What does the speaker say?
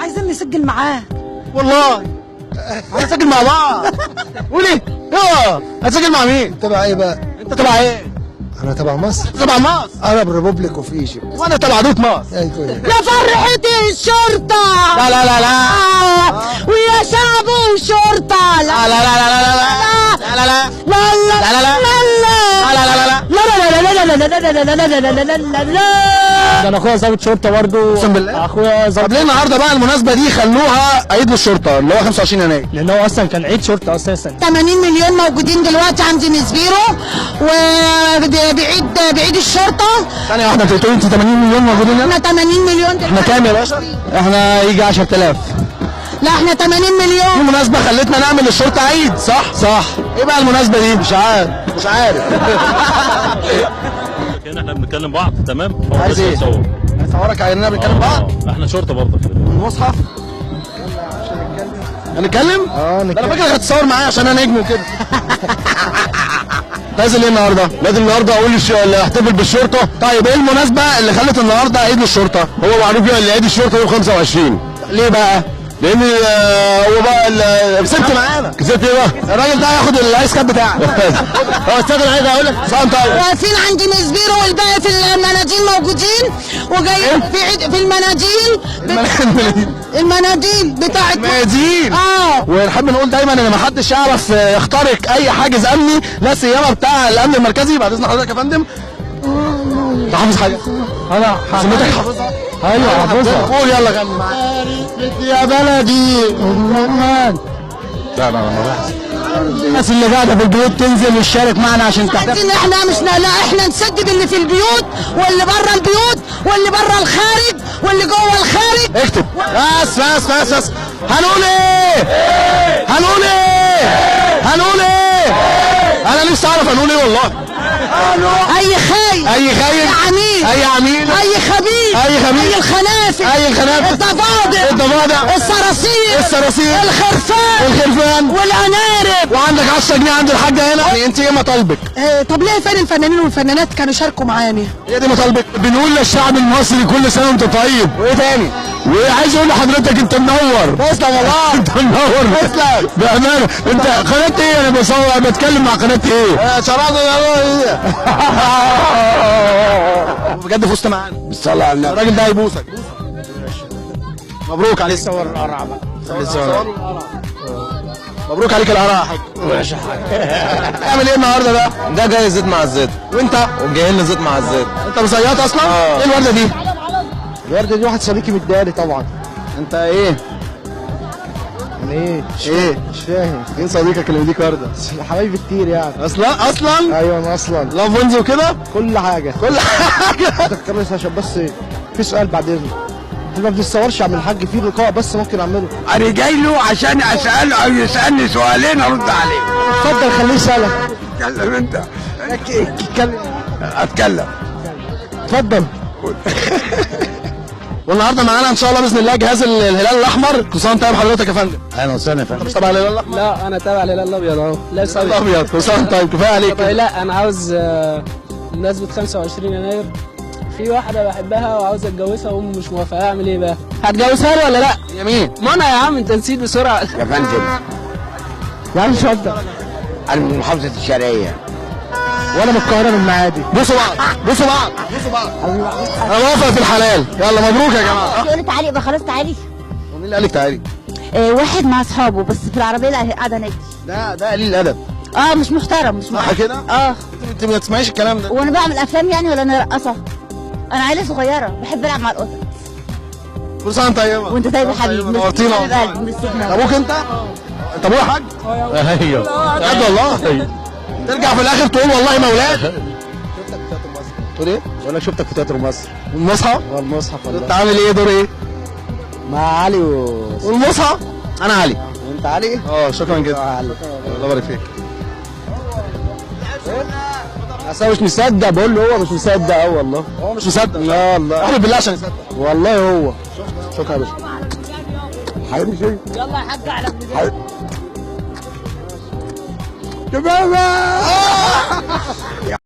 عايزين نسجل معاه. والله هنسجل مع بعض. قولي يلا هنسجل مع مين؟ تبع ايه بقى؟ انت تبع ايه؟ انا تبع مصر. تبع مصر. عرب ريبوبليك اوف ايجيبت. وانا تبع دوت مصر. ايوه. يا فرحتي الشرطة. لا لا لا لا. ويا شعب وشرطة. لا لا لا لا لا لا لا لا لا لا لا ده انا اخويا ضابط شرطه برضه. اقسم بالله؟ اخويا طب ضابط. ليه النهارده بقى المناسبه دي خلوها عيد للشرطه اللي هو 25 يناير؟ لان هو اصلا كان عيد شرطه اساسا. 80 مليون موجودين دلوقتي عند نسبيرو وبعيد الشرطة. ثانيه واحده، انت بتقولي انت 80 مليون موجودين هنا؟ احنا 80 مليون دلوقتي. احنا كام يا باشا؟ احنا يجي 10,000. لا احنا 80 في مليون. مناسبة خلتنا نعمل للشرطة عيد، صح؟ صح. ايه بقى المناسبة دي؟ مش عارف. كان احنا بنتكلم بعض تمام. عايز ايه؟ نصور. هنصورك عيننا بنتكلم بعض؟ احنا شرطة برضه. المصحف؟ هنتكلم؟ ده انا فاكر هتتصور معايا عشان انا نجم وكده. نازل ايه النهارده؟ نازل النهارده اقول اللي احتفل بالشرطة. طيب ايه المناسبة اللي خلت النهارده عيد للشرطة؟ هو معروف يعني عيد الشرطه يوم 25. ليه بقى؟ لان هو بقى كسبت معانا. كسبت ايه بقى؟ الراجل ده هياخد الايس كاب بتاعك. هو استاذ عايز اقول لك واقفين عند نسبيرو والباقي في المناديل موجودين وجايين في المناديل. المناديل بتاعت مناديل. ونحب نقول دايما ان ما حدش يعرف يخترق اي حاجز امني، لا سيما بتاع الامن المركزي. بعد اذن حضرتك يا فندم، انت حافظ حاجه؟ انا سميتك حافظها؟ ايوه حافظها. قول يلا غني معايا. يا بلدي لا لا لا الناس اللي قاعده في البيوت تنزل وتشارك معنا عشان تحتفل. عايزين احنا مش لا احنا نسدد اللي في البيوت واللي بره البيوت واللي بره الخارج واللي جوه الخارج. اكتب. بس هنقول ايه؟ هنقول ايه؟ هنقول ايه؟ انا نفسي اعرف هنقول ايه والله. اي خاين. اي خاين. اي عميل. اي عميل. اي خبيث. اي خبيث. اي الخنافس. اي الخنافس. الضفادع. الصراصير. الخرفان. والعنارب. وعندك 10 جنيه عند الحاجه هنا. يعني انت ايه مطالبك؟ طب ليه فين الفنانين والفنانات كانوا شاركوا معانا؟ ايه دي مطالبك؟ بنقول للشعب المصري كل سنه وانت طيب. وايه تاني؟ وعايز اقول لحضرتك انت منور. تسلم والله. انت منور. تسلم. بامانه. انت قناه ايه؟ انا بتكلم مع قناه ايه؟ شرطه. بجد فزت معانا. بالصلاه على النبي. الراجل ده هيبوسك. مبروك عليك. صور القرع بقى. مبروك عليك القرع يا حاج. ماشي يا حاج. تعمل ايه النهارده ده؟ ده جاي زيت مع الزيت. وانت؟ وجاي لنا زيت مع الزيت. انت مصيط اصلا؟ ايه الورده دي؟ الورده دي واحد صديقي مديالي طبعا. انت ايه؟ ايه؟ ايه؟ مش فاهم. مين صديقك اللي مديك ورده؟ حبايبي كتير يعني. اصلا؟ ايوه انا اصلا لاف وينز وكده؟ كل حاجه. كل حاجه. تخلص عشان بس في سؤال بعد اذنك. احنا ما بنتصورش يا عم الحاج، في لقاء بس ممكن اعمله. انا جاي له عشان اساله او يسالني سؤالين ارد عليه. اتفضل خليه يسالك. اتكلم انت. اتكلم. اتكلم. اتفضل. والنهارده معانا ان شاء الله باذن الله جهاز الهلال الاحمر. كل سنه وانت طيب حضرتك يا فندم. اهلا وسهلا يا فندم. مش تبع الهلال الاحمر؟ لا انا تابع للهلال الابيض اهو. لابس الابيض. كل سنه وانت طيب. كفايه عليك. لا انا عاوز بمناسبه 25 يناير في واحده بحبها وعاوز اتجوزها وامي مش موافقه، اعمل ايه بقى؟ هتجوزها لي ولا لا؟ يا مين؟ منى يا عم انت نسيت بسرعه. يا فندم يا عم اتفضل. انا من محافظه الشرقيه. وانا من القاهره من المعادي. بصوا بعض. انا موافق في الحلال. يلا مبروك يا جماعه. يقول لي تعالي يبقى خلاص تعالي. ومين اللي قال لك تعالي؟ واحد مع اصحابه بس في العربيه قاعده نادي. ده قليل الادب. مش محترم. مش صح كده؟ انت ما تسمعيش الكلام ده. وانا بعمل افلام يعني ولا انا رقاصه؟ انا عيله صغيره بحب العب مع القطط. كل سنه وانت طيبه. وانت طيب يا حبيبي. نورتينا. ابوك انت ابويا حاج؟ ايوه. بجد والله؟ ترجع في الاخر تقول والله مولاد. تقول ايه؟ بقول لك شفتك في تياترو مصر. والمصحف؟ والمصحف انت عامل ايه؟ دور ايه؟ مع علي والمصحف؟ انا علي. وانت علي؟ شكرا جدا. علي. الله يبارك فيك. اصل مش مصدق، بقول له هو مش مصدق. والله هو مش مصدق. لا والله. احلف بالله عشان يصدق. والله هو. شكرا يا باشا. حبيبي شيء. يلا يا حاج على تمام.